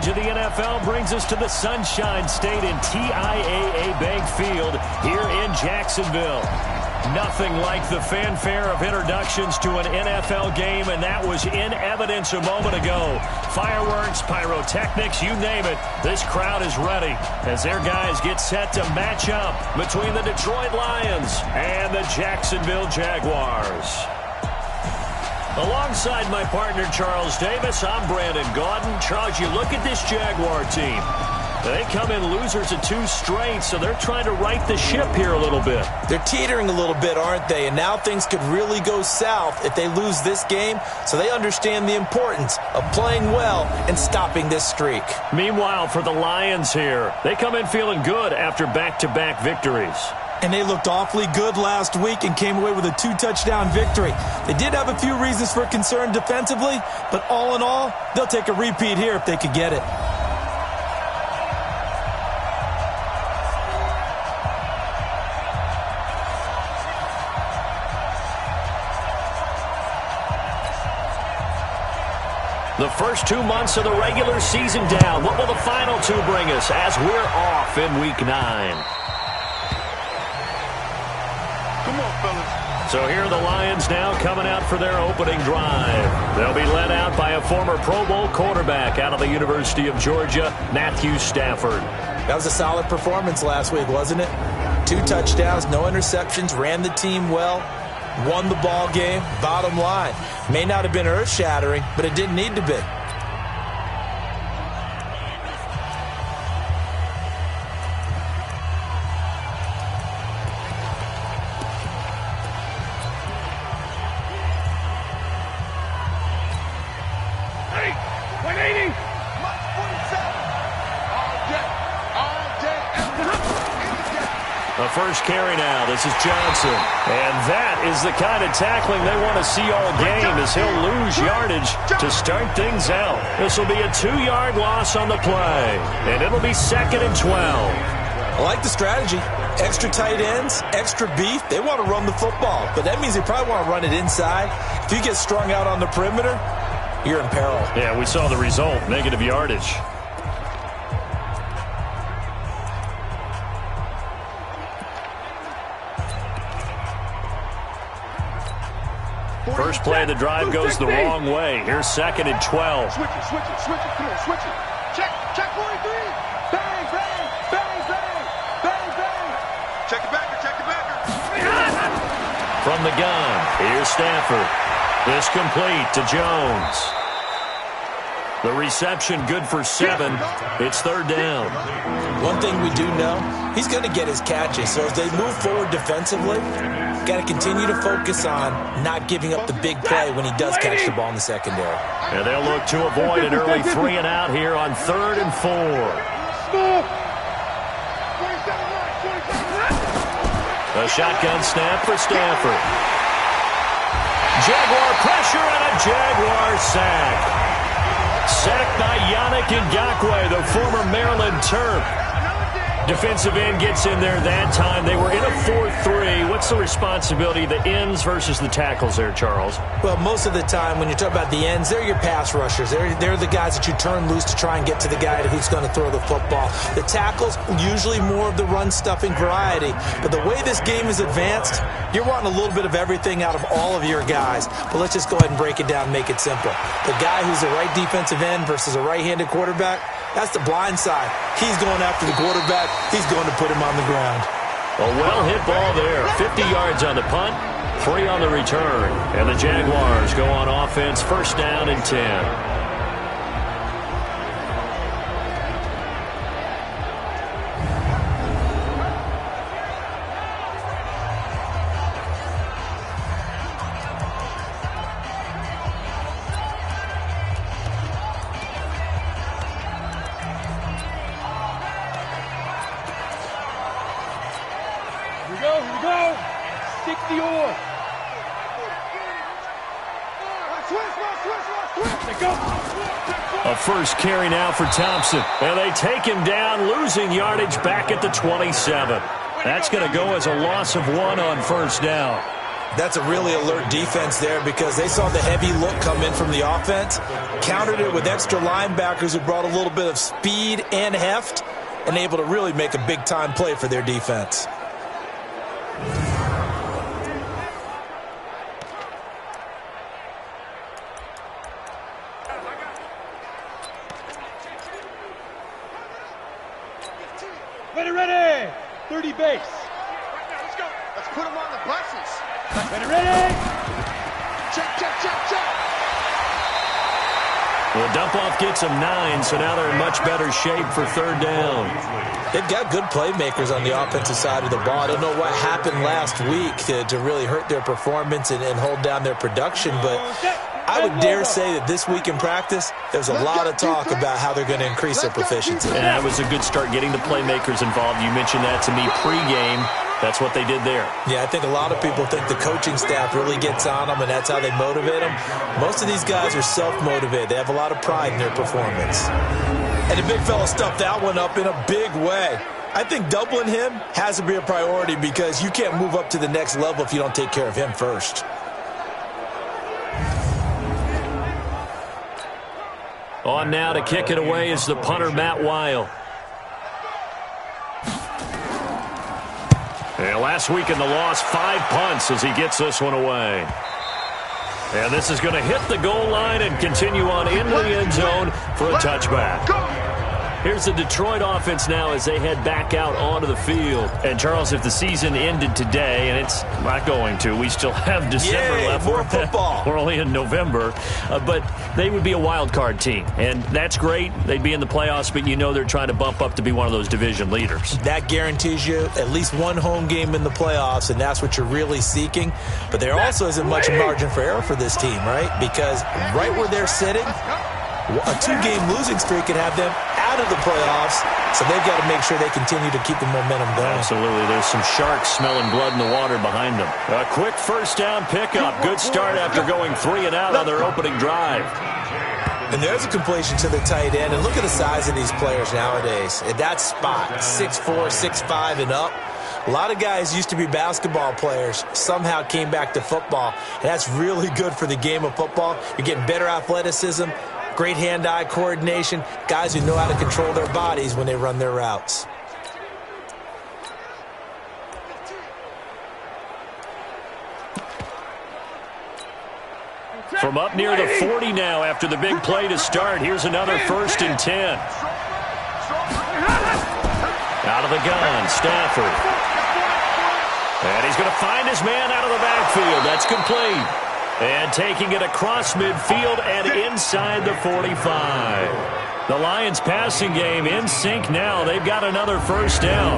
of the NFL brings us to the Sunshine State in TIAA Bank Field here in Jacksonville. Nothing like the fanfare of introductions to an NFL game, and that was in evidence a moment ago. Fireworks, pyrotechnics, you name it. This crowd is ready as their guys get set to match up between the Detroit Lions and the Jacksonville Jaguars. Alongside my partner, Charles Davis, I'm Brandon Gaudin. Charles, you look at this Jaguar team. They come in losers of 2 straight, so they're trying to right the ship here a little bit. They're teetering a little bit, aren't they? And now things could really go south if they lose this game, so they understand the importance of playing well and stopping this streak. Meanwhile, for the Lions here, they come in feeling good after back-to-back victories. And they looked awfully good last week and came away with a 2-touchdown victory. They did have a few reasons for concern defensively, but all in all, they'll take a repeat here if they could get it. The first 2 months of the regular season down. What will the final 2 bring us as we're off in Week 9? Come on, fellas. So here are the Lions now coming out for their opening drive. They'll be led out by a former Pro Bowl quarterback out of the University of Georgia, Matthew Stafford. That was a solid performance last week, wasn't it? 2 touchdowns, no interceptions, ran the team well, won the ball game. Bottom line, may not have been earth-shattering, but it didn't need to be. The first carry now. This is Johnson. And that is the kind of tackling they want to see all game, as he'll lose yardage to start things out. This will be a 2-yard loss on the play. And it'll be 2nd and 12. I like the strategy. Extra tight ends, extra beef. They want to run the football, but that means they probably want to run it inside. If you get strung out on the perimeter, you're in peril. Yeah, we saw the result, negative yardage. First play of the drive goes the wrong way. Here's 2nd and 12. Switch it. Come on, switch it. Check 43. Bang, bang, bang, bang, bang, bang. Check it backer. From the gun, here's Stafford. This complete to Jones. The reception good for 7. It's 3rd down. One thing we do know, he's going to get his catches. So as they move forward defensively, got to continue to focus on not giving up the big play when he does catch the ball in the secondary. And they'll look to avoid an early 3 and out here on 3rd and 4. A shotgun snap for Stafford. Jaguar pressure and a Jaguar sack. Sacked by Yannick Ngakoue, the former Maryland Terp. Defensive end gets in there that time. They were in a 4-3. What's the responsibility of the ends versus the tackles there, Charles? Well, most of the time when you talk about the ends, they're your pass rushers. They're the guys that you turn loose to try and get to the guy who's going to throw the football. The tackles, usually more of the run-stuffing variety. But the way this game is advanced, you're wanting a little bit of everything out of all of your guys. But let's just go ahead and break it down and make it simple. The guy who's the right defensive end versus a right-handed quarterback, that's the blind side. He's going after the quarterback. He's going to put him on the ground. A well-hit ball there. 50 yards on the punt, 3 on the return. And the Jaguars go on offense, 1st down and 10. Here we go. 60 on. A first carry now for Thompson. And they take him down, losing yardage back at the 27. That's going to go as a loss of 1 on 1st down. That's a really alert defense there because they saw the heavy look come in from the offense, countered it with extra linebackers who brought a little bit of speed and heft, and able to really make a big-time play for their defense. Ready. 30 base. Right now, let's go. Let's put them on the buses. Ready. Check. The dump-off gets them 9, so now they're in much better shape for third down. They've got good playmakers on the offensive side of the ball. I don't know what happened last week to really hurt their performance and hold down their production, but I would dare say that this week in practice, there's a lot of talk about how they're going to increase their proficiency. And that was a good start getting the playmakers involved. You mentioned that to me pregame. That's what they did there. Yeah, I think a lot of people think the coaching staff really gets on them, and that's how they motivate them. Most of these guys are self-motivated. They have a lot of pride in their performance. And the big fella stuffed that one up in a big way. I think doubling him has to be a priority because you can't move up to the next level if you don't take care of him first. On now to kick it away is the punter, Matt Weil. And last week in the loss, 5 punts as he gets this one away. And this is going to hit the goal line and continue on into the end zone for a touchback. Here's the Detroit offense now as they head back out onto the field. And, Charles, if the season ended today, and it's not going to, we still have December left. More football. We're only in November. But they would be a wild card team. And that's great. They'd be in the playoffs, but you know they're trying to bump up to be one of those division leaders. That guarantees you at least one home game in the playoffs, and that's what you're really seeking. But there also isn't much margin for error for this team, right? Because right where they're sitting, a 2-game losing streak could have them out of the playoffs, so they've got to make sure they continue to keep the momentum going. Absolutely. There's some sharks smelling blood in the water behind them. A quick first down pickup. Good start after going 3 and out on their opening drive. And there's a completion to the tight end. And look at the size of these players nowadays. At that spot, 6'4", 6'5", and up. A lot of guys used to be basketball players, somehow came back to football. And that's really good for the game of football. You're getting better athleticism, great hand-eye coordination, guys who know how to control their bodies when they run their routes. From up near the 40 now after the big play to start. Here's another 1st and 10. Out of the gun, Stafford. And he's going to find his man out of the backfield. That's complete. And taking it across midfield and inside the 45. The Lions passing game in sync now. They've got another first down.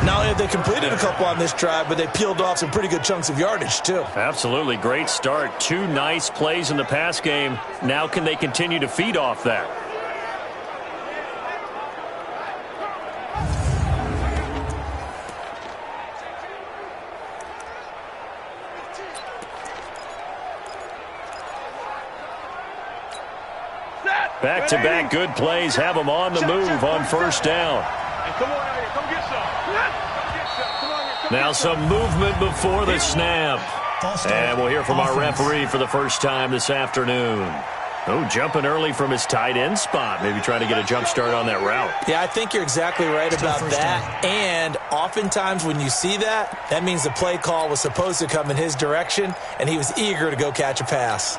Not only have they completed a couple on this drive, but they peeled off some pretty good chunks of yardage, too. Absolutely. Great start. 2 nice plays in the pass game. Now can they continue to feed off that? Back-to-back good plays have them on the move on first down. Now some movement before the snap. And we'll hear from our referee for the first time this afternoon. Oh, jumping early from his tight end spot. Maybe trying to get a jump start on that route. Yeah, I think you're exactly right about that. And oftentimes when you see that, that means the play call was supposed to come in his direction, and he was eager to go catch a pass.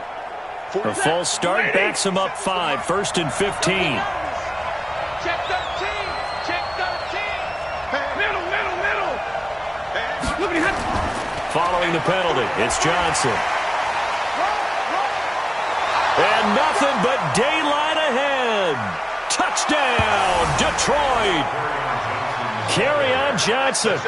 A false start backs him up 5, 1st and 15. Check 13. Check 13. Middle. Following the penalty, it's Johnson. And nothing but daylight ahead. Touchdown, Detroit. Kerryon Johnson,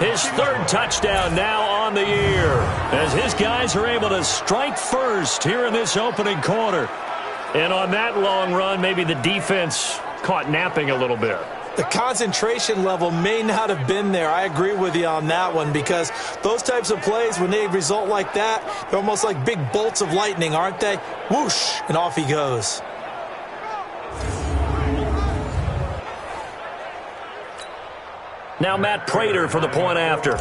his 3rd touchdown now on the year, as his guys are able to strike first here in this opening quarter. And on that long run, maybe the defense caught napping a little bit. The concentration level may not have been there. I agree with you on that one, because those types of plays, when they result like that, they're almost like big bolts of lightning, aren't they? Whoosh, and off he goes. Now Matt Prater for the point after.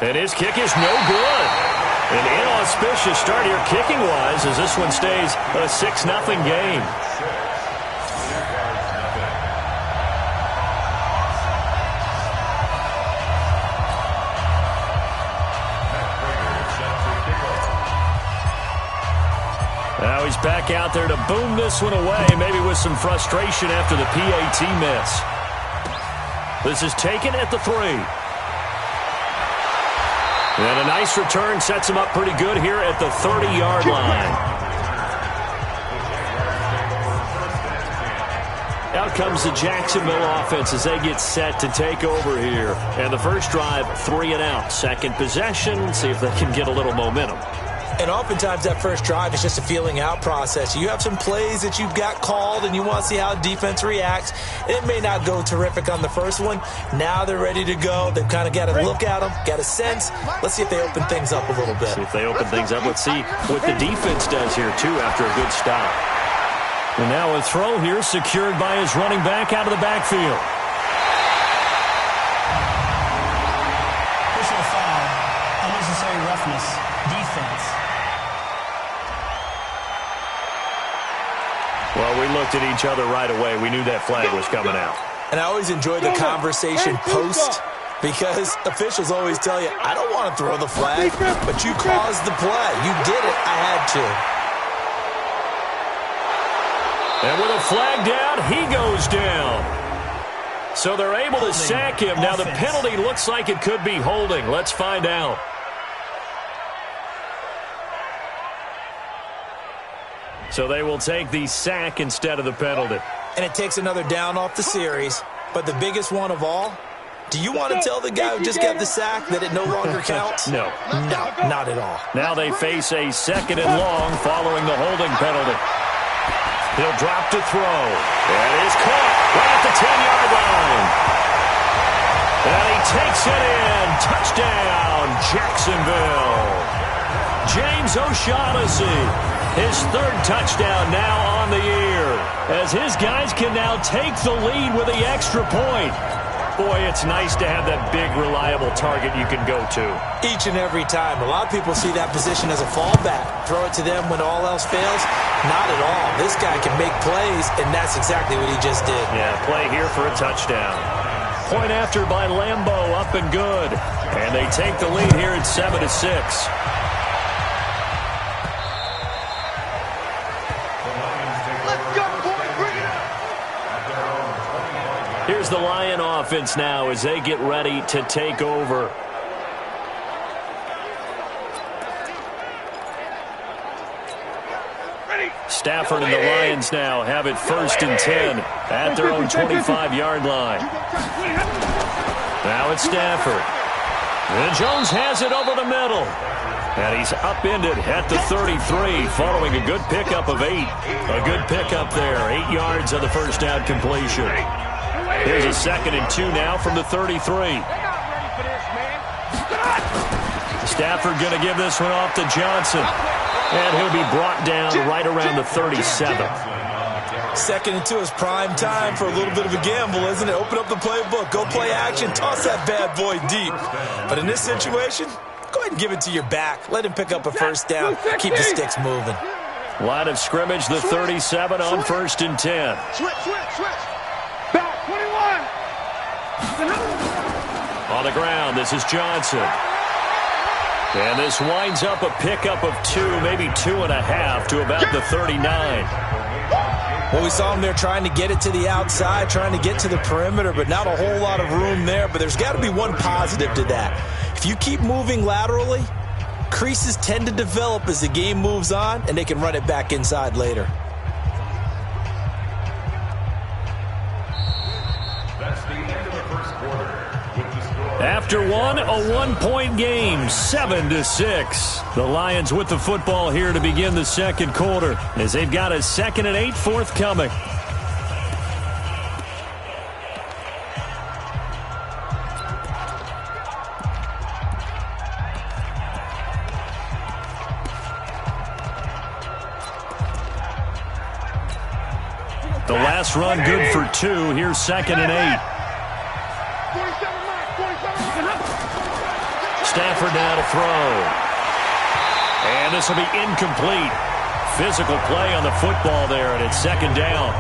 And his kick is no good. An inauspicious start here kicking-wise as this one stays a 6-0 game. Now he's back out there to boom this one away, maybe with some frustration after the PAT miss. This is taken at the 3. And a nice return sets him up pretty good here at the 30-yard line. Out comes the Jacksonville offense as they get set to take over here. And the first drive, 3 and out. Second possession, see if they can get a little momentum. And oftentimes that first drive is just a feeling out process. You have some plays that you've got called and you want to see how defense reacts. It may not go terrific on the first one. Now they're ready to go. They've kind of got to look at them, got a sense. Let's see if they open things up a little bit. See if they open things up. Let's see what the defense does here, too, after a good stop. And now a throw here secured by his running back out of the backfield. Personal foul, unnecessary roughness, defense. Well, we looked at each other right away. We knew that flag was coming out. And I always enjoy the conversation post because officials always tell you, I don't want to throw the flag, but you caused the play. You did it. I had to. And with a flag down, he goes down. So they're able to sack him. Now the penalty looks like it could be holding. Let's find out. So they will take the sack instead of the penalty. And it takes another down off the series. But the biggest one of all, do you want to tell the guy who just got the sack that it no longer counts? No. No, not at all. Now they face a 2nd and long following the holding penalty. He'll drop to throw. And is caught right at the 10-yard line. And he takes it in. Touchdown, Jacksonville. James O'Shaughnessy. His 3rd touchdown now on the year, as his guys can now take the lead with the extra point. Boy, it's nice to have that big, reliable target you can go to. Each and every time. A lot of people see that position as a fallback. Throw it to them when all else fails. Not at all. This guy can make plays, and that's exactly what he just did. Yeah, play here for a touchdown. Point after by Lambeau, up and good. And they take the lead here at 7-6. Here's the Lion offense now as they get ready to take over. Stafford and the Lions now have it 1st and 10 at their own 25-yard line. Now it's Stafford. And Jones has it over the middle. And he's upended at the 33 following a good pickup of 8. A good pickup there. 8 yards on the first down completion. Here's a 2nd and 2 now from the 33. Stafford going to give this one off to Johnson. And he'll be brought down right around the 37. 2nd and 2 is prime time for a little bit of a gamble, isn't it? Open up the playbook, go play action, toss that bad boy deep. But in this situation, go ahead and give it to your back. Let him pick up a first down, keep the sticks moving. Line of scrimmage, the 37 on 1st and 10. Switch. Back, 21. On the ground, this is Johnson. And this winds up a pickup of 2, maybe 2.5 to about the 39. Well, we saw him there trying to get it to the outside, trying to get to the perimeter, but not a whole lot of room there. But there's got to be one positive to that. If you keep moving laterally, creases tend to develop as the game moves on, and they can run it back inside later. After one, a 1-point game, 7-6. The Lions with the football here to begin the second quarter as they've got a 2nd and 8 forthcoming. The last run good for 2. Here's 2nd and 8. Stafford now to throw. And this will be incomplete. Physical play on the football there, and it's second down.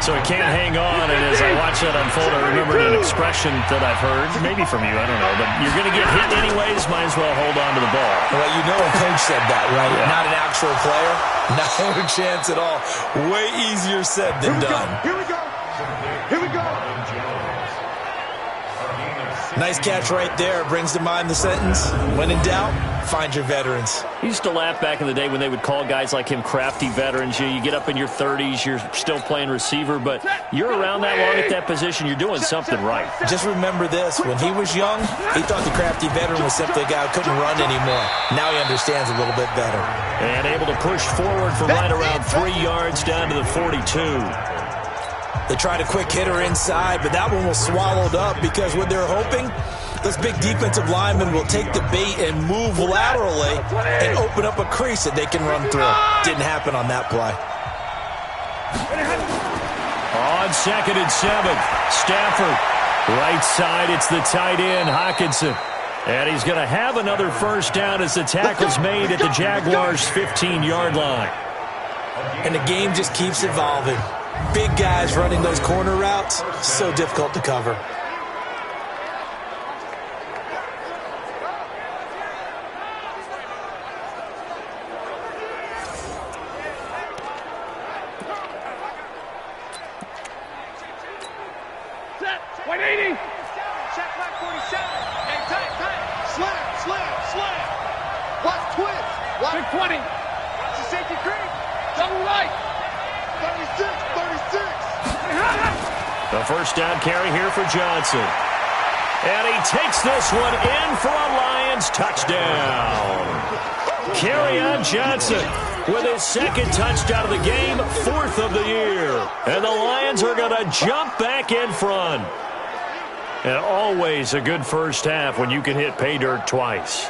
So he can't hang on, and as I watch that unfold, I remembered an expression that I've heard, maybe from you, I don't know, but you're going to get hit anyways, might as well hold on to the ball. Well, you know a coach said that, right? Yeah. Not an actual player. Not a chance at all. Way easier said than done. Here we go. Here we go. Nice catch right there. Brings to mind the sentence, when in doubt, find your veterans. I used to laugh back in the day when they would call guys like him crafty veterans. You get up in your 30s, you're still playing receiver, but you're around that long at that position, you're doing something right. Just remember this. When he was young, he thought the crafty veteran was simply a guy who couldn't run anymore. Now he understands a little bit better. And able to push forward for right around 3 yards down to the 42. They tried a quick hitter inside, but that one was swallowed up because what they're hoping, this big defensive lineman will take the bait and move laterally and open up a crease that they can run through. Didn't happen on that play. On 2nd and 7, Stafford. Right side, it's the tight end, Hockenson. And he's going to have another first down as the tackle's made at the Jaguars' 15-yard line. And the game just keeps evolving. Big guys running those corner routes, so difficult to cover. Set. 180. Check back 47. Hey, tight. Slam. Watch twist. Watch. Big 20. Watch the safety creep. Double right. 36. The first down carry here for Johnson. And he takes this one in for a Lions touchdown. Kerryon Johnson with his second touchdown of the game, 4th of the year. And the Lions are going to jump back in front. And always a good first half when you can hit pay dirt twice.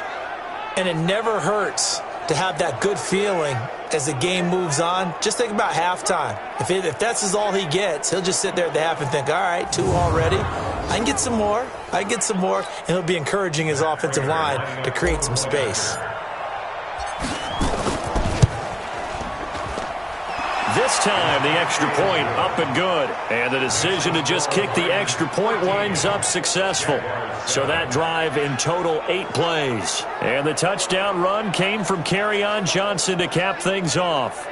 And it never hurts to have that good feeling as the game moves on. Just think about halftime. If that's all he gets, he'll just sit there at the half and think, all right, 2 already. I can get some more. And he'll be encouraging his offensive line to create some space. This time, the extra point up and good. And the decision to just kick the extra point winds up successful. So that drive in total 8 plays. And the touchdown run came from Kerryon Johnson to cap things off.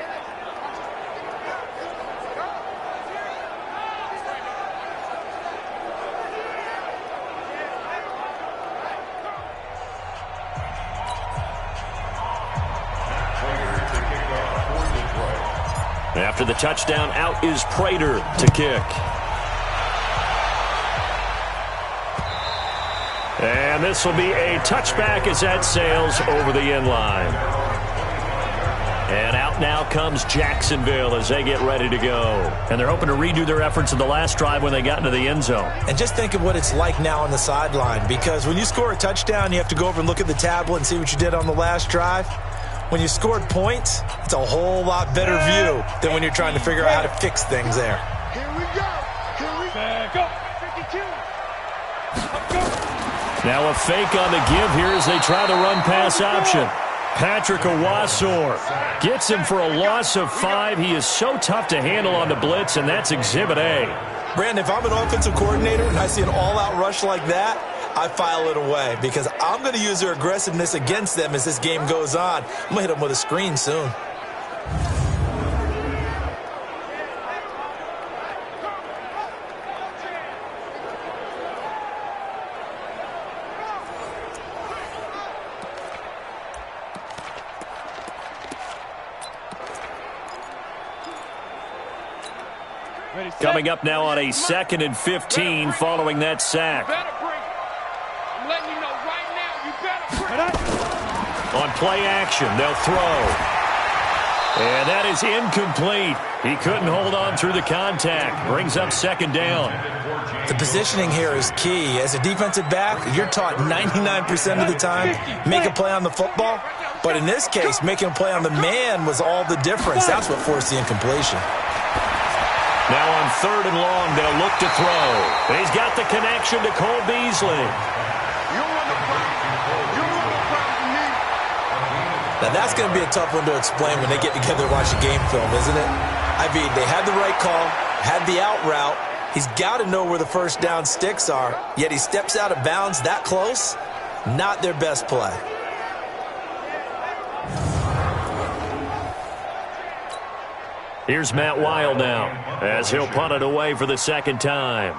After the touchdown, out is Prater to kick. And this will be a touchback as that sails over the end line. And out now comes Jacksonville as they get ready to go. And they're hoping to redo their efforts in the last drive when they got into the end zone. And just think of what it's like now on the sideline, because when you score a touchdown, you have to go over and look at the tablet and see what you did on the last drive. When you scored points, it's a whole lot better view than when you're trying to figure out how to fix things there. Here we go. 52. Now a fake on the give here as they try the run-pass option. Patrick Owasor gets him for a loss of 5. He is so tough to handle on the blitz, and that's Exhibit A. Brandon, if I'm an offensive coordinator and I see an all-out rush like that, I file it away because I'm going to use their aggressiveness against them as this game goes on. I'm going to hit them with a screen soon. Coming up now on a 2nd and 15 following that sack. I'm letting you know right now, you better bring. On play action, they'll throw. And that is incomplete. He couldn't hold on through the contact. Brings up 2nd down. The positioning here is key. As a defensive back, you're taught 99% of the time, make a play on the football. But in this case, making a play on the man was all the difference. That's what forced the incompletion. Now on 3rd and long, they'll look to throw. He's got the connection to Cole Beasley. You run the play. Now, that's going to be a tough one to explain when they get together and watch a game film, isn't it? I mean, they had the right call, had the out route. He's got to know where the first down sticks are, yet he steps out of bounds that close. Not their best play. Here's Matt Wild now, as he'll punt it away for the second time.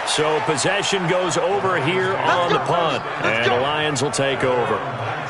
So possession goes over here on the punt, and the Lions will take over.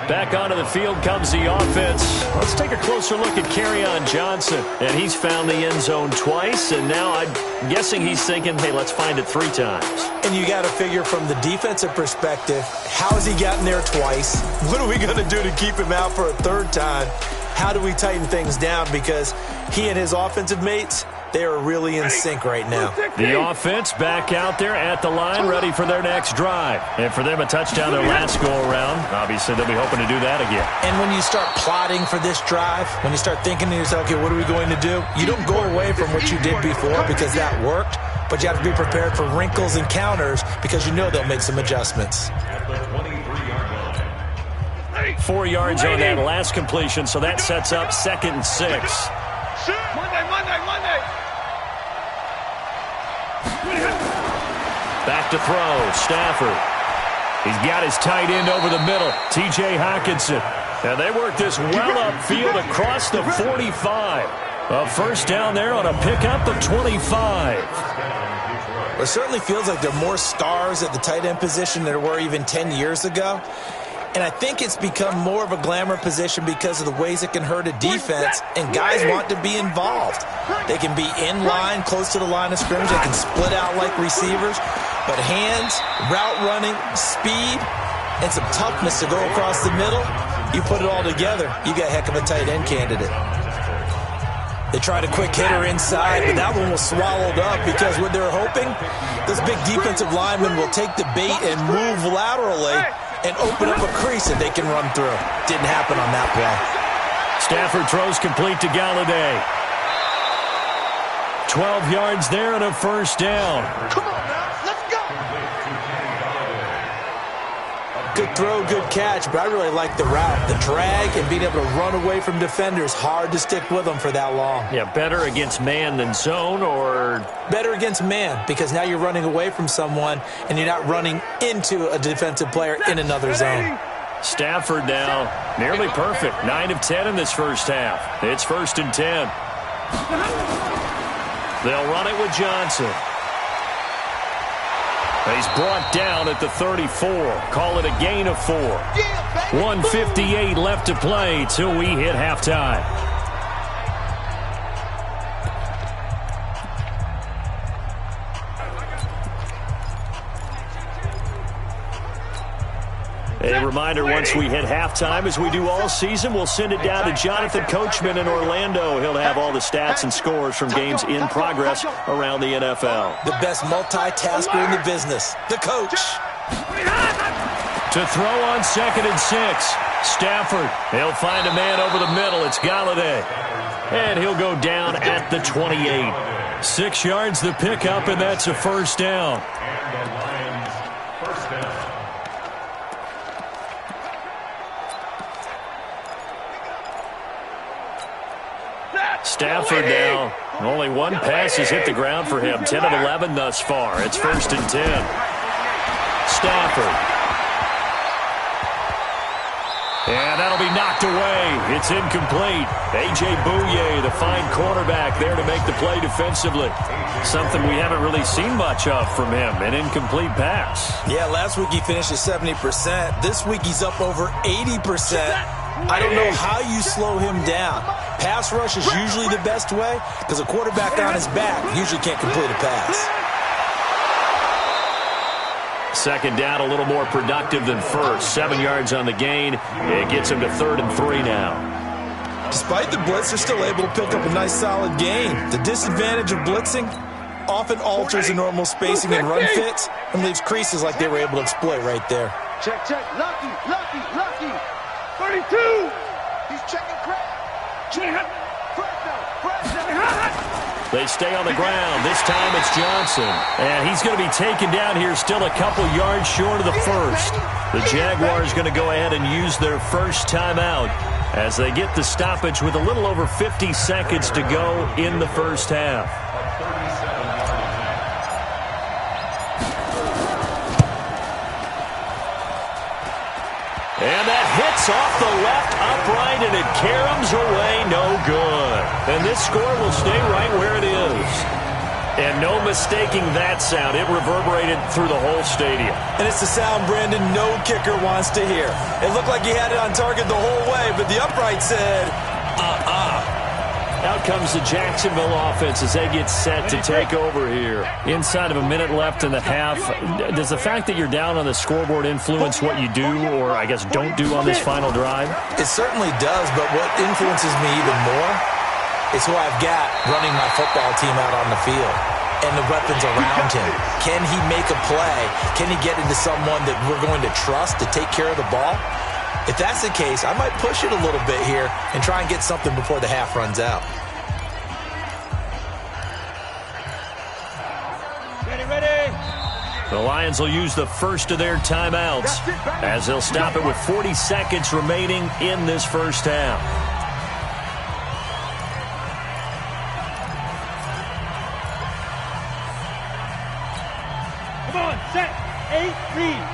Back onto the field comes the offense. Let's take a closer look at Kerryon Johnson. And he's found the end zone twice, and now I'm guessing he's thinking, hey, let's find it 3 times. And you got to figure from the defensive perspective, how has he gotten there twice? What are we going to do to keep him out for a 3rd time? How do we tighten things down? Because he and his offensive mates, they are really in sync right now. The offense back out there at the line, ready for their next drive. And for them, a touchdown their last go-around. Obviously, they'll be hoping to do that again. And when you start plotting for this drive, when you start thinking to yourself, okay, what are we going to do? You don't go away from what you did before because that worked, but you have to be prepared for wrinkles and counters because you know they'll make some adjustments. 4 yards on that last completion, so that sets up 2nd and 6. Monday. Back to throw, Stafford. He's got his tight end over the middle, T.J. Hockenson. And they work this well upfield across the 45. A first down there on a pickup of 25. It certainly feels like there are more stars at the tight end position than there were even 10 years ago. And I think it's become more of a glamour position because of the ways it can hurt a defense, and guys want to be involved. They can be in line, close to the line of scrimmage. They can split out like receivers. But hands, route running, speed, and some toughness to go across the middle, you put it all together, you got a heck of a tight end candidate. They tried a quick hitter inside, but that one was swallowed up because what they're hoping, this big defensive lineman will take the bait and move laterally and open up a crease that they can run through. Didn't happen on that play. Stafford throws complete to Galladay. 12 yards there and a first down. Come on now, let's go. Good throw, good catch, but I really like the route. The drag and being able to run away from defenders. Hard to stick with them for that long. Yeah, better against man than zone, or? Better against man, because now you're running away from someone and you're not running into a defensive player in another zone. Stafford now nearly perfect. 9 of 10 in this first half. It's 1st and 10. They'll run it with Johnson. He's brought down at the 34. Call it a gain of 4. 1:58 left to play till we hit halftime. A reminder, once we hit halftime, as we do all season, we'll send it down to Jonathan Coachman in Orlando. He'll have all the stats and scores from games in progress around the NFL. The best multitasker in the business, the coach. To throw on 2nd and 6. Stafford, he'll find a man over the middle. It's Galladay. And he'll go down at the 28. 6 yards the pickup, and that's a first down. Stafford now, only one pass has hit the ground for him. 10 of 11 thus far. It's 1st and 10. Stafford. And that'll be knocked away. It's incomplete. A.J. Bouye, the fine cornerback, there to make the play defensively. Something we haven't really seen much of from him, an incomplete pass. Yeah, last week he finished at 70%. This week he's up over 80%. I don't know how you slow him down. Pass rush is usually the best way because a quarterback on his back usually can't complete a pass. 2nd down, a little more productive than first. 7 yards on the gain. It gets him to 3rd and 3 now. Despite the blitz, they're still able to pick up a nice solid gain. The disadvantage of blitzing often alters the normal spacing and run fits and leaves creases like they were able to exploit right there. Check. Lucky. 32. He's checking crack. Fresno. They stay on the ground. This time it's Johnson. And he's going to be taken down here still a couple yards short of the first. The Jaguars going to go ahead and use their first timeout as they get the stoppage with a little over 50 seconds to go in the first half. And that hits off the left upright, and it caroms away no good. And this score will stay right where it is. And no mistaking that sound. It reverberated through the whole stadium. And it's the sound, Brandon, no kicker wants to hear. It looked like he had it on target the whole way, but the upright said, Out comes the Jacksonville offense as they get set to take over here. Inside of a minute left in the half. Does the fact that you're down on the scoreboard influence what you do, or I guess don't do on this final drive? It certainly does, but what influences me even more is who I've got running my football team out on the field and the weapons around him. Can he make a play? Can he get into someone that we're going to trust to take care of the ball? If that's the case, I might push it a little bit here and try and get something before the half runs out. The Lions will use the first of their timeouts as they'll stop it with 40 seconds remaining in this first half. Come on, set, 8, read.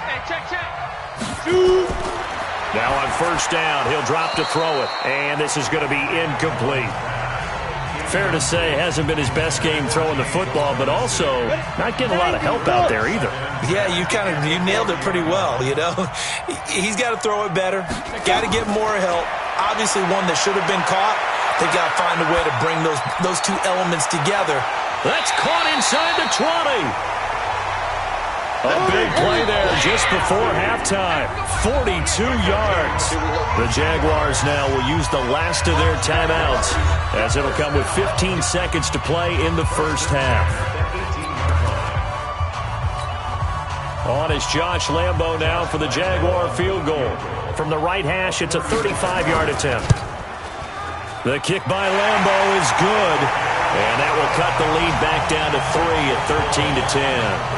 Hey, check. Shoot. Now on first down, he'll drop to throw it, and this is going to be incomplete. Fair to say, hasn't been his best game throwing the football, but also not getting a lot of help out there either. Yeah, you nailed it pretty well, you know. He's got to throw it better, got to get more help. Obviously one that should have been caught. They've got to find a way to bring those two elements together. That's caught inside the 20. A big play there just before halftime. 42 yards. The Jaguars now will use the last of their timeouts as it'll come with 15 seconds to play in the first half. On is Josh Lambo now for the Jaguar field goal. From the right hash, it's a 35-yard attempt. The kick by Lambo is good, and that will cut the lead back down to 3 at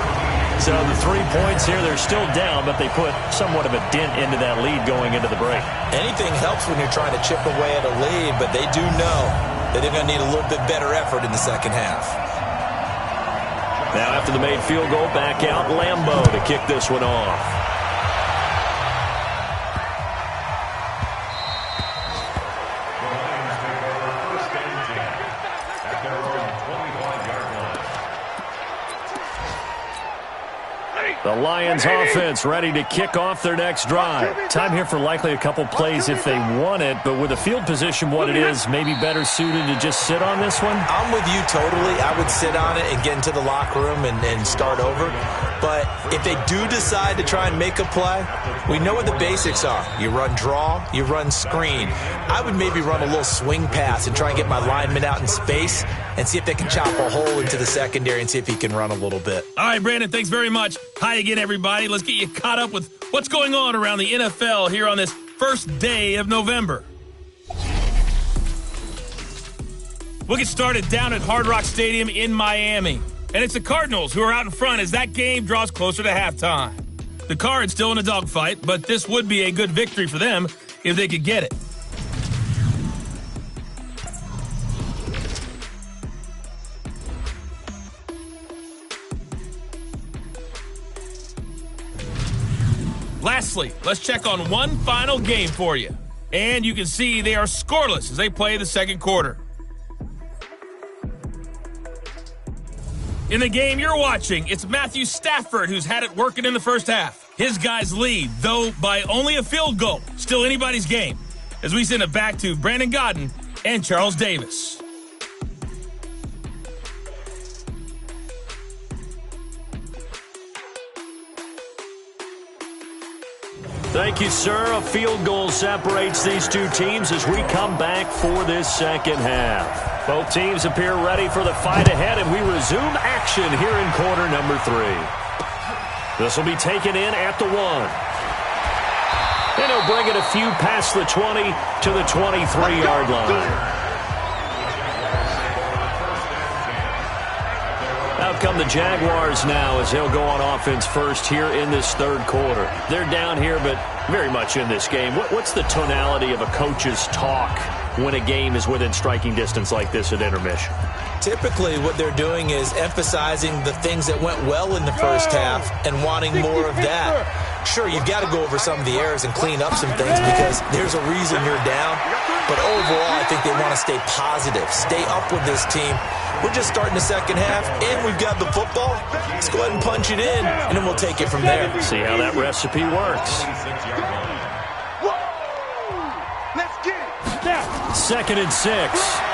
13-10. So the 3 points here, they're still down, but they put somewhat of a dent into that lead going into the break. Anything helps when you're trying to chip away at a lead, but they do know that they're going to need a little bit better effort in the second half. Now after the made field goal, back out Lambo to kick this one off. The Lions offense ready to kick off their next drive. Time here for likely a couple plays if they want it, but with the field position what it is, maybe better suited to just sit on this one? I'm with you totally. I would sit on it and get into the locker room and start over. But if they do decide to try and make a play, we know what the basics are. You run draw, you run screen. I would maybe run a little swing pass and try and get my lineman out in space and see if they can chop a hole into the secondary and see if he can run a little bit. All right, Brandon, thanks very much. Hi again, everybody. Let's get you caught up with what's going on around the NFL here on this first day of November. We'll get started down at Hard Rock Stadium in Miami. And it's the Cardinals who are out in front as that game draws closer to halftime. The Cards still in a dogfight, but this would be a good victory for them if they could get it. Lastly, let's check on one final game for you. And you can see they are scoreless as they play the second quarter. In the game you're watching, it's Matthew Stafford who's had it working in the first half. His guys lead, though by only a field goal. Still anybody's game. As we send it back to Brandon Godden and Charles Davis. Thank you, sir. A field goal separates these two teams as we come back for this second half. Both teams appear ready for the fight ahead, and we resume action here in quarter number 3. This will be taken in at the 1. And he'll bring it a few past the 20 to the 23-yard line. Out come the Jaguars now as they'll go on offense first here in this third quarter. They're down here, but very much in this game. What's the tonality of a coach's talk when a game is within striking distance like this at intermission? Typically, what they're doing is emphasizing the things that went well in the first half and wanting more of that. Sure, you've got to go over some of the errors and clean up some things because there's a reason you're down. But overall, I think they want to stay positive, stay up with this team. We're just starting the second half, and we've got the football. Let's go ahead and punch it in, and then we'll take it from there. See how that recipe works. Let's get it. 2nd and 6.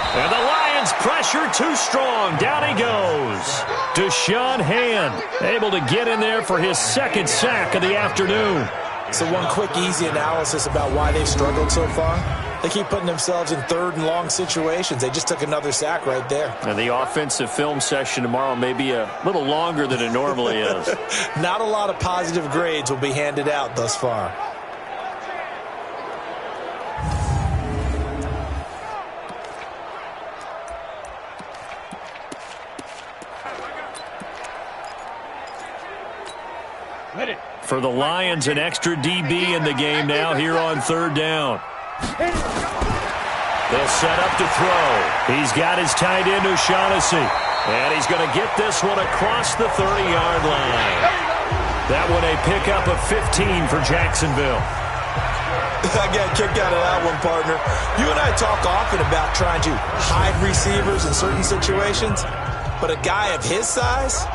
And the Lions pressure too strong. Down he goes. Deshaun Hand able to get in there for his 2nd sack of the afternoon. So one quick, easy analysis about why they've struggled so far. They keep putting themselves in 3rd and long situations. They just took another sack right there. And the offensive film session tomorrow may be a little longer than it normally is. Not a lot of positive grades will be handed out thus far. For the Lions, an extra DB in the game now here on 3rd down. They'll set up to throw. He's got his tight end, O'Shaughnessy. And he's going to get this one across the 30-yard line. That one a pickup of 15 for Jacksonville. I got kicked out of that one, partner. You and I talk often about trying to hide receivers in certain situations. But a guy of his size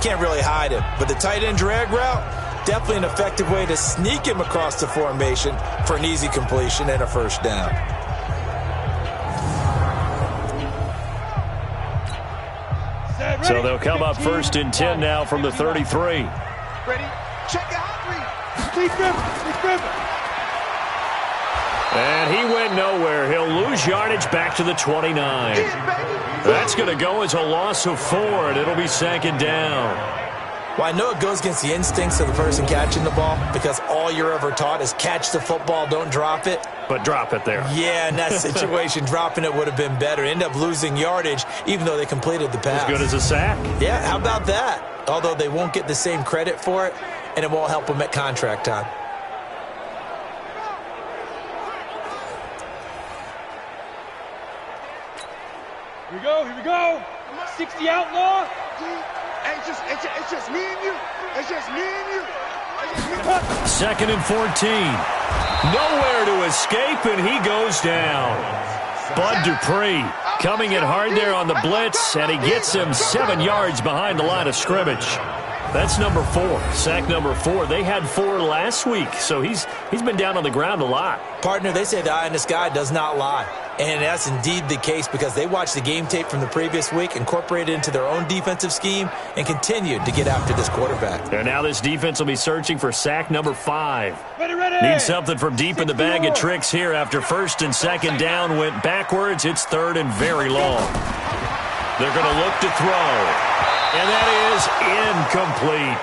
can't really hide him. But the tight end drag route, definitely an effective way to sneak him across the formation for an easy completion and a 1st down. So they'll come up 1st and 10 now from the 33. Ready? Check it out. Keep dribbling. And he went nowhere. He'll lose yardage back to the 29. That's going to go as a loss of 4, and it'll be 2nd down. Well, I know it goes against the instincts of the person catching the ball because all you're ever taught is catch the football, don't drop it. But drop it there. Yeah, in that situation, dropping it would have been better. End up losing yardage, even though they completed the pass. As good as a sack. Yeah, how about that? Although they won't get the same credit for it, and it won't help them at contract time. Here we go. 60 outlaw. Hey, it's just me and you. It's just me and you. 2nd and 14. Nowhere to escape, and he goes down. Bud Dupree coming in hard there on the blitz, and he gets him 7 yards behind the line of scrimmage. That's number 4, sack number 4. They had 4 last week, so he's been down on the ground a lot. Partner, they say the eye in the sky does not lie. And that's indeed the case because they watched the game tape from the previous week, incorporated it into their own defensive scheme, and continued to get after this quarterback. And now this defense will be searching for sack number 5. Ready. Need something from deep in the bag of tricks here after 1st and 2nd down went backwards. It's 3rd and very long. They're going to look to throw. And that is incomplete.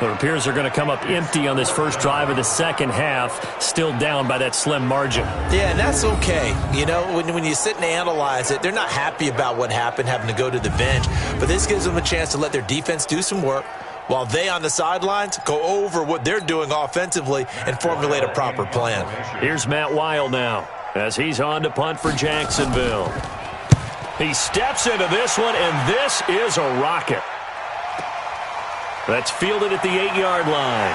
It appears they're going to come up empty on this first drive of the second half, still down by that slim margin. Yeah, and that's okay. You know, when you sit and analyze it, they're not happy about what happened, having to go to the bench. But this gives them a chance to let their defense do some work while they on the sidelines go over what they're doing offensively and formulate a proper plan. Here's Matt Weil now as he's on to punt for Jacksonville. He steps into this one, and this is a rocket. That's fielded at the 8-yard line.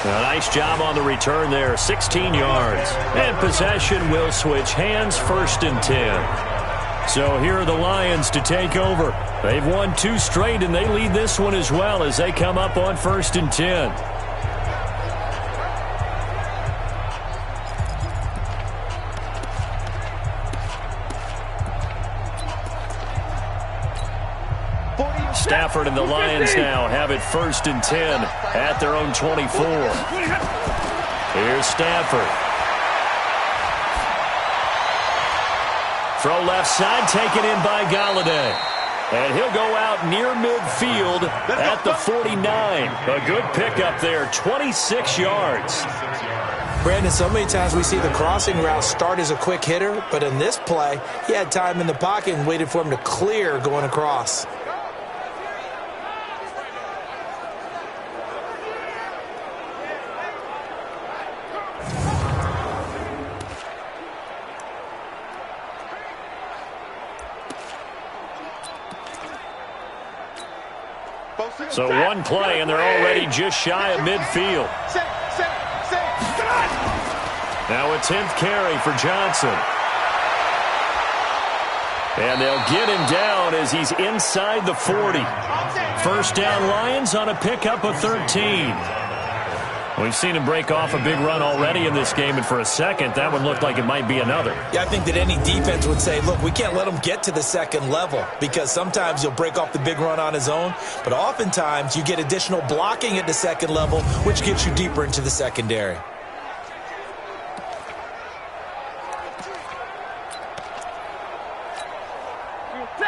A nice job on the return there, 16 yards. And possession will switch hands, 1st and 10. So here are the Lions to take over. They've won 2 straight, and they lead this one as well as they come up on 1st and 10. Stafford and the Lions now have it 1st and 10 at their own 24. Here's Stafford. Throw left side, taken in by Galladay. And he'll go out near midfield at the 49. A good pickup there, 26 yards. Brandon, so many times we see the crossing route start as a quick hitter, but in this play, he had time in the pocket and waited for him to clear going across. So one play, and they're already just shy of midfield. Now a 10th carry for Johnson. And they'll get him down as he's inside the 40. First down Lions on a pickup of 13. We've seen him break off a big run already in this game, and for a second, that one looked like it might be another. Yeah, I think that any defense would say, look, we can't let him get to the second level, because sometimes he'll break off the big run on his own, but oftentimes you get additional blocking at the second level, which gets you deeper into the secondary.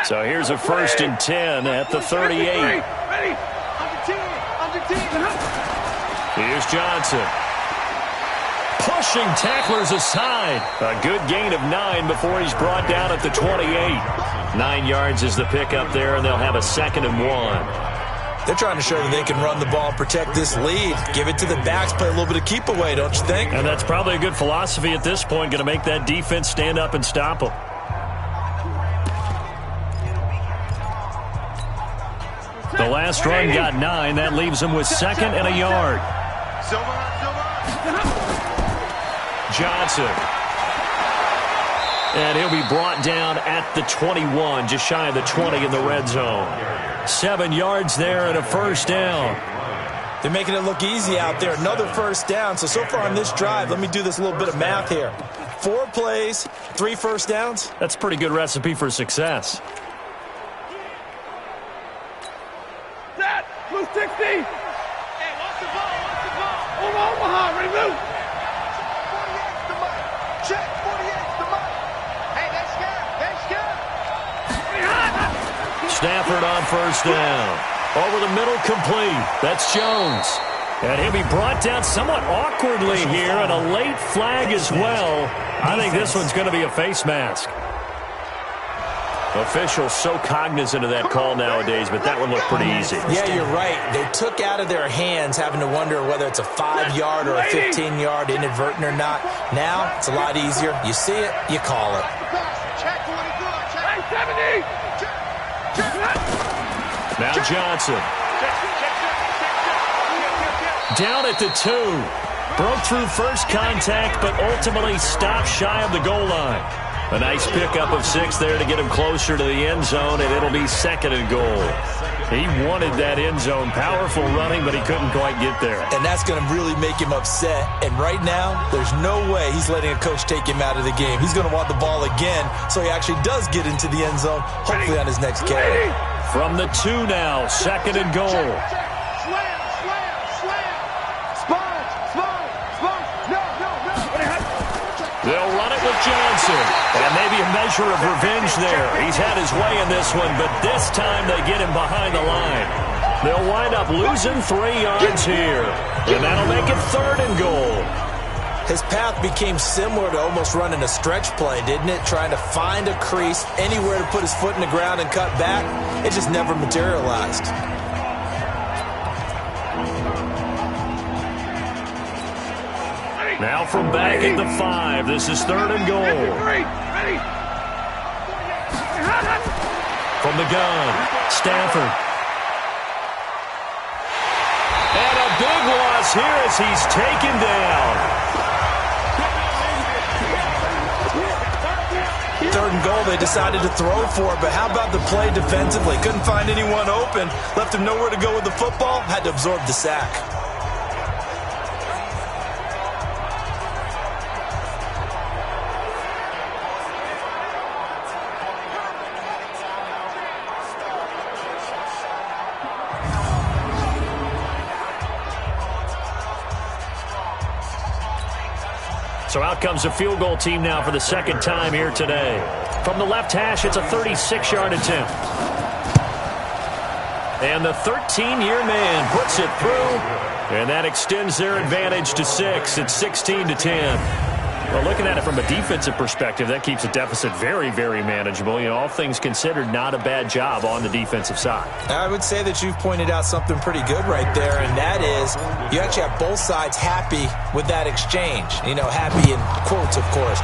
So here's a 1st and 10 at the 38. Here's Johnson. Pushing tacklers aside. A good gain of 9 before he's brought down at the 28. 9 yards is the pickup there, and they'll have a 2nd and 1. They're trying to show that they can run the ball and protect this lead. Give it to the backs, play a little bit of keep away, don't you think? And that's probably a good philosophy at this point, going to make that defense stand up and stop them. The last run got 9. That leaves him with 2nd and a yard. Johnson. And he'll be brought down at the 21, just shy of the 20 in the red zone. 7 yards there and a first down. They're making it look easy out there. Another first down. So far on this drive, let me do this little bit of math here. 4 plays, 3 first downs. That's a pretty good recipe for success. Set. Blue 60. Hey, watch the ball. Watch the ball. Omaha, ready, move. 48's the money. Check. 48's the money. Hey, that's good. That's good. Stafford on first down. Over the middle, complete. That's Jones. And he'll be brought down somewhat awkwardly here, and a late flag as well. I think this one's going to be a face mask. Officials so cognizant of that call nowadays, but that one looked pretty easy. Yeah, you're right. They took out of their hands having to wonder whether it's a 5-yard or a 15-yard inadvertent or not. Now, it's a lot easier. You see it, you call it. Check 70. Now Johnson. Down at the 2. Broke through first contact, but ultimately stopped shy of the goal line. A nice pickup of 6 there to get him closer to the end zone, and it'll be 2nd and goal. He wanted that end zone. Powerful running, but he couldn't quite get there. And that's going to really make him upset. And right now, there's no way he's letting a coach take him out of the game. He's going to want the ball again, so he actually does get into the end zone, hopefully on his next carry. From the 2 now, 2nd and goal. They'll run it with Johnson. And maybe a measure of revenge there. He's had his way in this one, but this time they get him behind the line. They'll wind up losing 3 yards here. And that'll make it 3rd and goal. His path became similar to almost running a stretch play, didn't it? Trying to find a crease, anywhere to put his foot in the ground and cut back. It just never materialized. Now from back at the 5, this is 3rd and goal. From the gun, Stafford. And a big loss here as he's taken down. 3rd and goal, they decided to throw for it, but how about the play defensively? Couldn't find anyone open, left him nowhere to go with the football, had to absorb the sack. So out comes a field goal team now for the 2nd time here today. From the left hash, it's a 36-yard attempt. And the 13-year man puts it through, and that extends their advantage to 6. It's 16-10. Well, looking at it from a defensive perspective, that keeps the deficit very, very manageable. You know, all things considered, not a bad job on the defensive side. I would say that you've pointed out something pretty good right there, and that is you actually have both sides happy with that exchange. You know, happy in quotes, of course.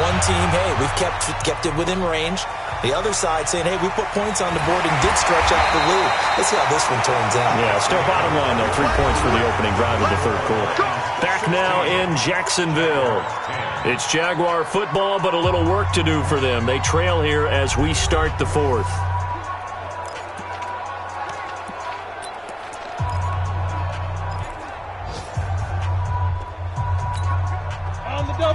One team, hey, we've kept it within range. The other side saying, hey, we put points on the board and did stretch out the lead. Let's see how this one turns out. Yeah, still bottom line, though. 3 points for the opening drive of the third quarter. Back now in Jacksonville. It's Jaguar football, but a little work to do for them. They trail here as we start the fourth.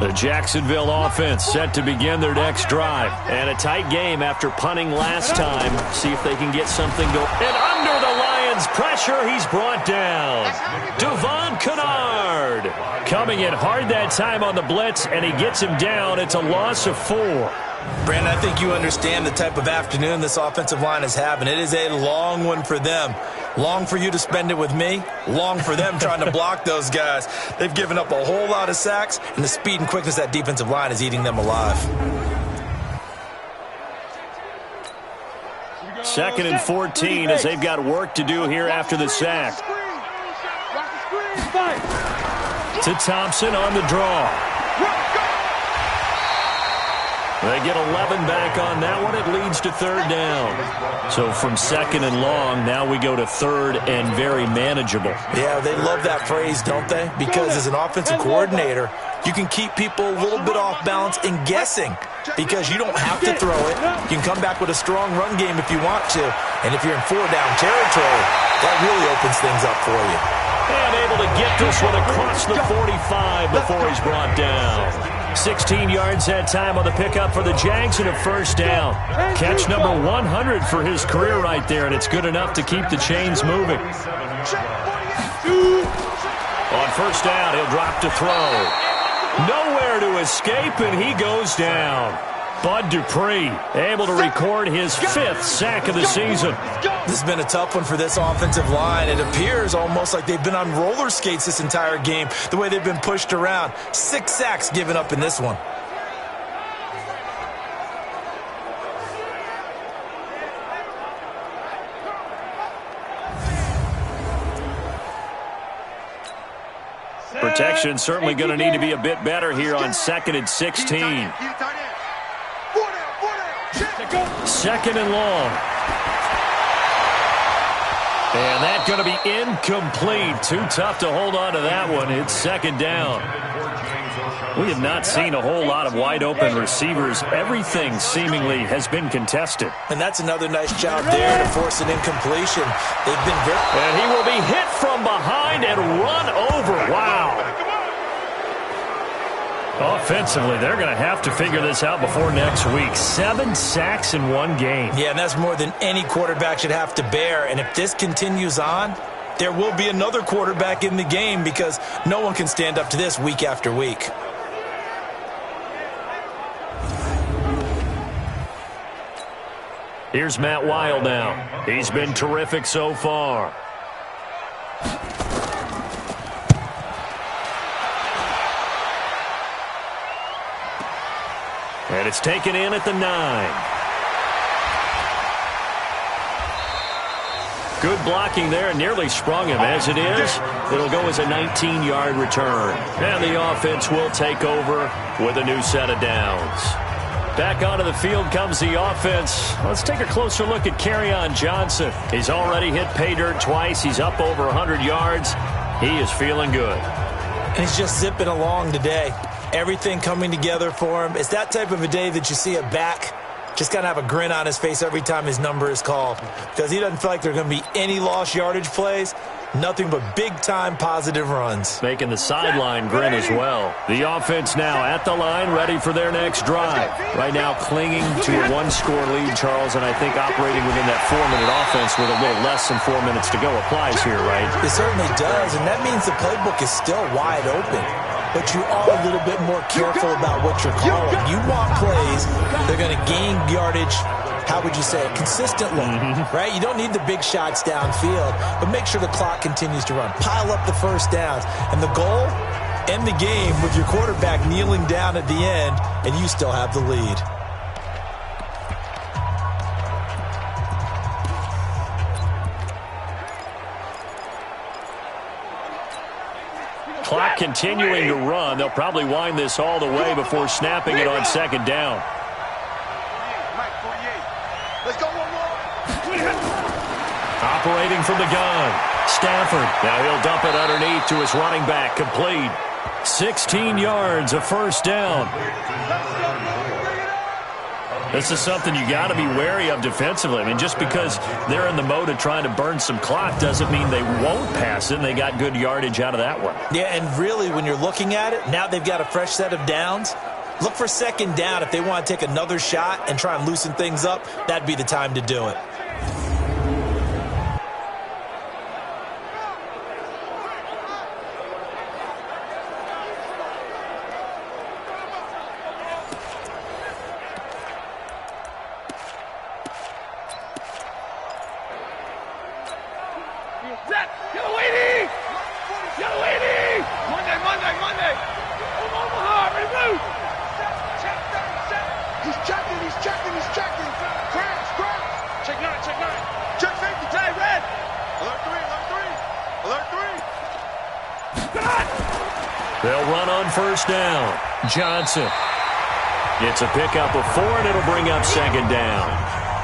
The Jacksonville offense set to begin their next drive. And a tight game after punting last time. See if they can get something going. And under the Lions' pressure, he's brought down. Devon Kennard coming in hard that time on the blitz, and he gets him down. It's a loss of 4. Brandon, I think you understand the type of afternoon this offensive line is having. It is a long one for them. Long for you to spend it with me. Long for them trying to block those guys. They've given up a whole lot of sacks, and the speed and quickness of that defensive line is eating them alive. 2nd and 14 as they've got work to do here after the sack. To Thompson on the draw. They get 11 back on that one. It leads to 3rd down. So from 2nd and long, now we go to 3rd and very manageable. Yeah, they love that phrase, don't they? Because as an offensive coordinator, you can keep people a little bit off balance and guessing because you don't have to throw it. You can come back with a strong run game if you want to. And if you're in 4-down territory, that really opens things up for you. And able to get this one across the 45 before he's brought down. 16 yards that time on the pickup for the Jags and a 1st down. Catch number 100 for his career right there, and it's good enough to keep the chains moving. On 1st down, he'll drop to throw. Nowhere to escape, and he goes down. Bud Dupree able to record his 5th sack of the season. This has been a tough one for this offensive line. It appears almost like they've been on roller skates this entire game, the way they've been pushed around. 6 sacks given up in this one. Protection certainly going to need to be a bit better here on 2nd and 16. 2nd and long. And that's going to be incomplete. Too tough to hold on to that one. It's 2nd down. We have not seen a whole lot of wide-open receivers. Everything seemingly has been contested. And that's another nice job there to force an incompletion. They've been very... And he will be hit from behind and run over. Wow. Offensively, they're going to have to figure this out before next week. 7 sacks in one game. Yeah, and that's more than any quarterback should have to bear. And if this continues on, there will be another quarterback in the game because no one can stand up to this week after week. Here's Matt Wild now. He's been terrific so far. And it's taken in at the 9. Good blocking there, and nearly sprung him. As it is, it'll go as a 19-yard return. And the offense will take over with a new set of downs. Back onto the field comes the offense. Let's take a closer look at Kerryon Johnson. He's already hit pay dirt twice. He's up over 100 yards. He is feeling good. And he's just zipping along today. Everything coming together for him. It's that type of a day that you see a back just kind of have a grin on his face every time his number is called because he doesn't feel like there are going to be any lost yardage plays. Nothing but big-time positive runs. Making the sideline grin as well. The offense now at the line, ready for their next drive. Right now clinging to a 1-score lead, Charles, and I think operating within that 4-minute offense with a little less than 4 minutes to go applies here, right? It certainly does, and that means the playbook is still wide open. But you are a little bit more careful about what you're calling. You want plays that are going to gain yardage how would you say it, consistently, right? You don't need the big shots downfield, but make sure the clock continues to run. Pile up the first downs. And the goal, end the game with your quarterback kneeling down at the end, and you still have the lead. Clock continuing to run. They'll probably wind this all the way before snapping it on second down. Let's go one more. Operating from the gun. Stafford. Now he'll dump it underneath to his running back. Complete. 16 yards, a first down. This is something you got to be wary of defensively. I mean, just because they're in the mode of trying to burn some clock doesn't mean they won't pass it, and they got good yardage out of that one. Yeah, and really, when you're looking at it, now they've got a fresh set of downs. Look for second down if they want to take another shot and try and loosen things up. That'd be the time to do it. They'll run on first down. Johnson. It's a pickup of 4, and it'll bring up second down.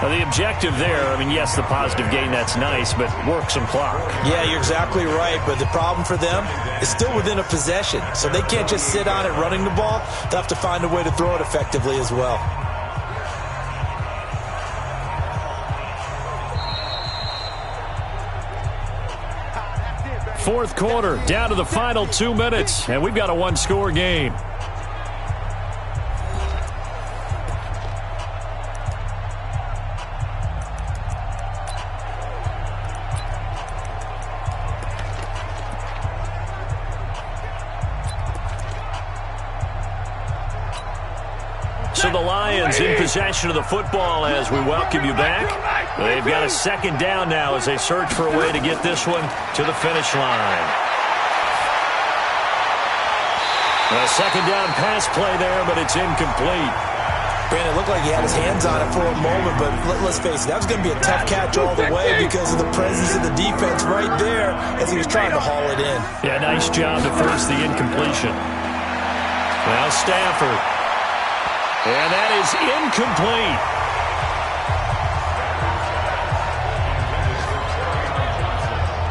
Now, the objective there, I mean, yes, the positive gain, that's nice, but work some clock. Yeah, you're exactly right, but the problem for them is still within a possession, so they can't just sit on it running the ball. They'll have to find a way to throw it effectively as well. Fourth quarter, down to the final 2 minutes, and we've got a one-score game. So the Lions in possession of the football as we welcome you back. They've got a second down now as they search for a way to get this one to the finish line. A second down pass play there, but it's incomplete. Brandon, it looked like he had his hands on it for a moment, but let's face it, that was going to be a tough catch all the way because of the presence of the defense right there as he was trying to haul it in. Yeah, nice job to force the incompletion. Now Stafford. And that is incomplete.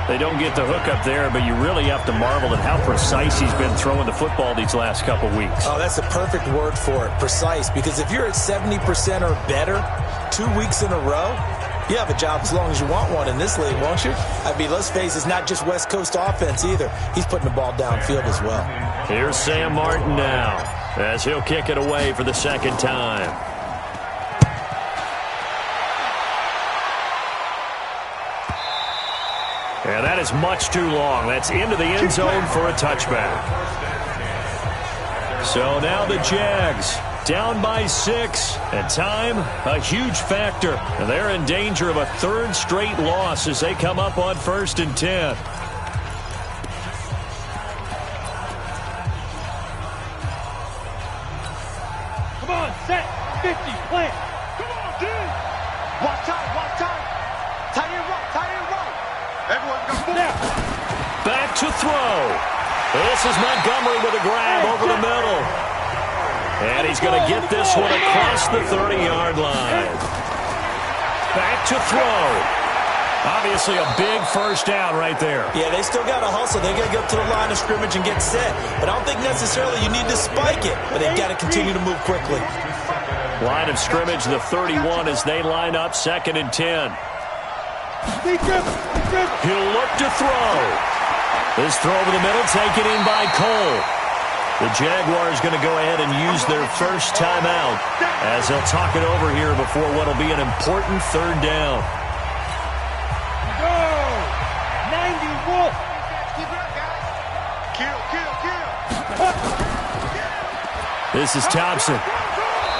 They don't get the hook up there, but you really have to marvel at how precise he's been throwing the football these last couple weeks. Oh, that's a perfect word for it, precise, because if you're at 70% or better 2 weeks in a row, you have a job as long as you want one in this league, won't you? I mean, let's face it, it's not just West Coast offense either. He's putting the ball downfield as well. Here's Sam Martin now, as he'll kick it away for the second time. And that is much too long. That's into the end zone for a touchback. So now the Jags down by 6, and time a huge factor. And they're in danger of a third straight loss as they come up on 1st and 10. Come on, set, 50, plant. Come on, dude. Watch time, watch time. Tight end right, tight end right. Everyone go now. Back to throw. This is Montgomery with a grab over the middle. And he's going to get this one across the 30-yard line. Back to throw. Obviously a big first down right there. Yeah, they still got to hustle. They got to get up to the line of scrimmage and get set. But I don't think necessarily you need to spike it. But they've got to continue to move quickly. Line of scrimmage, the 31 as they line up 2nd and 10. He'll look to throw. This throw over the middle taken in by Cole. The Jaguars going to go ahead and use their first timeout as they'll talk it over here before what will be an important 3rd down. Go! 90 Wolf! Keep it up, guys. Kill, kill, kill. This is Thompson.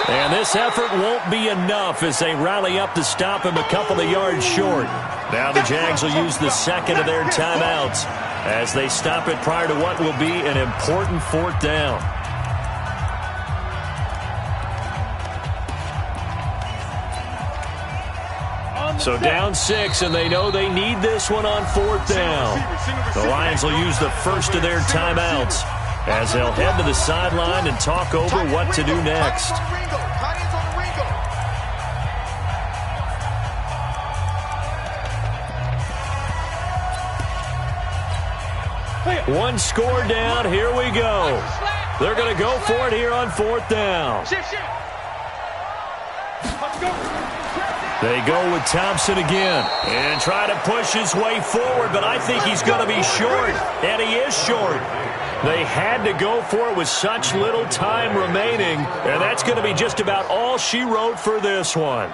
And this effort won't be enough as they rally up to stop him a couple of yards short. Now the Jags will use the second of their timeouts as they stop it prior to what will be an important fourth down. So down 6, and they know they need this one on fourth down. The Lions will use the first of their timeouts as they'll head to the sideline and talk over what to do next. One score down. Here we go. They're going to go for it here on fourth down. They go with Thompson again and try to push his way forward, but I think he's going to be short, and he is short. They had to go for it with such little time remaining, and that's going to be just about all she wrote for this one.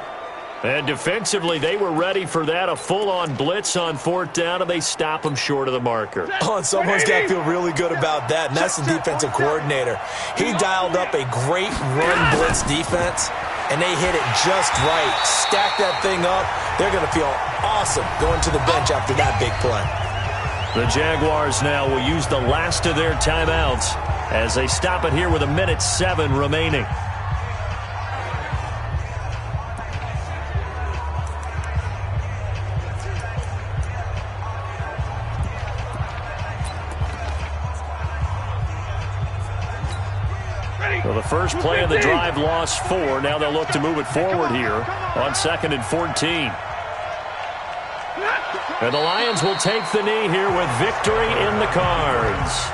And defensively, they were ready for that, a full-on blitz on fourth down, and they stop him short of the marker. Oh, and someone's got to feel really good about that, and that's the defensive coordinator. He dialed up a great run blitz defense, and they hit it just right. Stack that thing up. They're going to feel awesome going to the bench after that big play. The Jaguars now will use the last of their timeouts as they stop it here with 1:07 remaining. Well, the first play of the drive lost 4. Now they'll look to move it forward here on 2nd and 14. And the Lions will take the knee here with victory in the cards.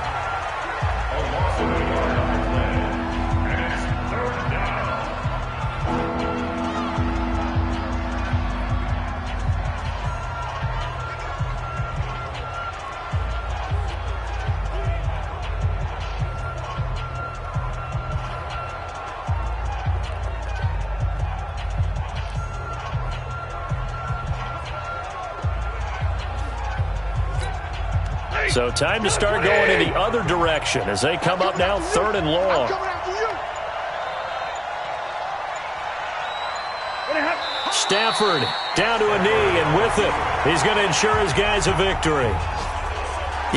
So time to start going in the other direction as they come up now 3rd and long. Stafford down to a knee, and with it, he's going to ensure his guys a victory.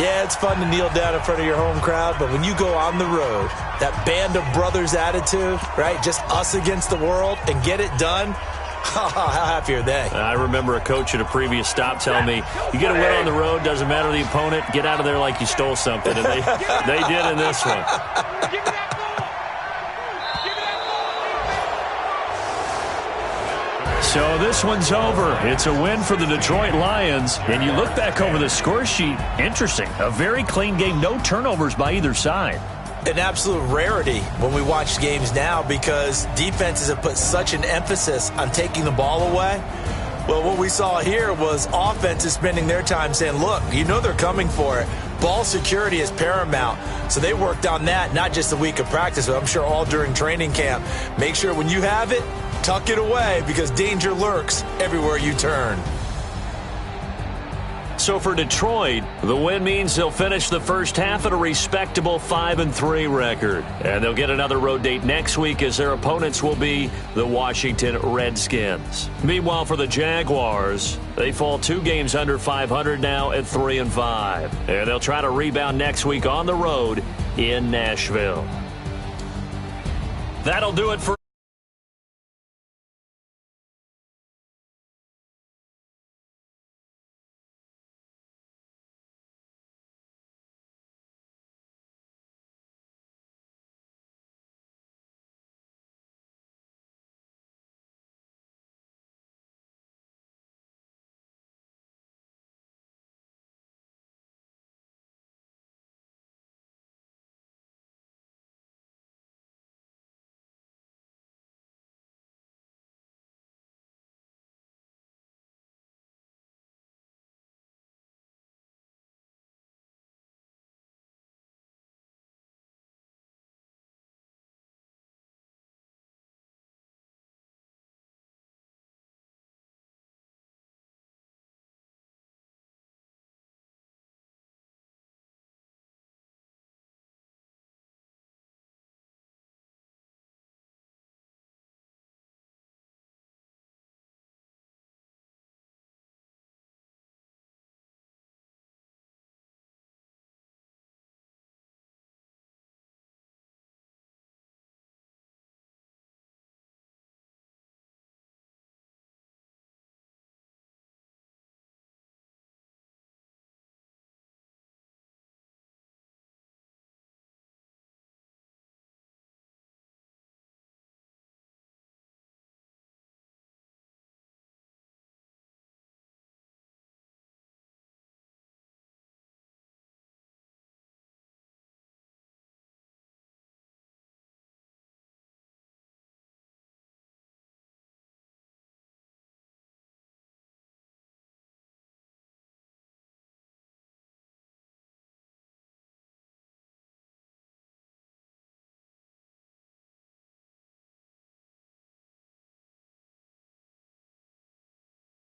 Yeah, it's fun to kneel down in front of your home crowd, but when you go on the road, that band of brothers attitude, right, just us against the world, and get it done, how happy are they? I remember a coach at a previous stop telling me, you get a win on the road, doesn't matter the opponent, get out of there like you stole something. And they did in this one. So this one's over. It's a win for the Detroit Lions. And you look back over the score sheet, interesting. A very clean game, no turnovers by either side. An absolute rarity when we watch games now because defenses have put such an emphasis on taking the ball away. Well, what we saw here was offenses spending their time saying, look, you know they're coming for it. Ball security is paramount. So they worked on that, not just a week of practice, but I'm sure all during training camp. Make sure when you have it, tuck it away because danger lurks everywhere you turn. So for Detroit, the win means they'll finish the first half at a respectable 5-3 record. And they'll get another road date next week as their opponents will be the Washington Redskins. Meanwhile, for the Jaguars, they fall 2 games under 500 now at 3-5. And they'll try to rebound next week on the road in Nashville. That'll do it for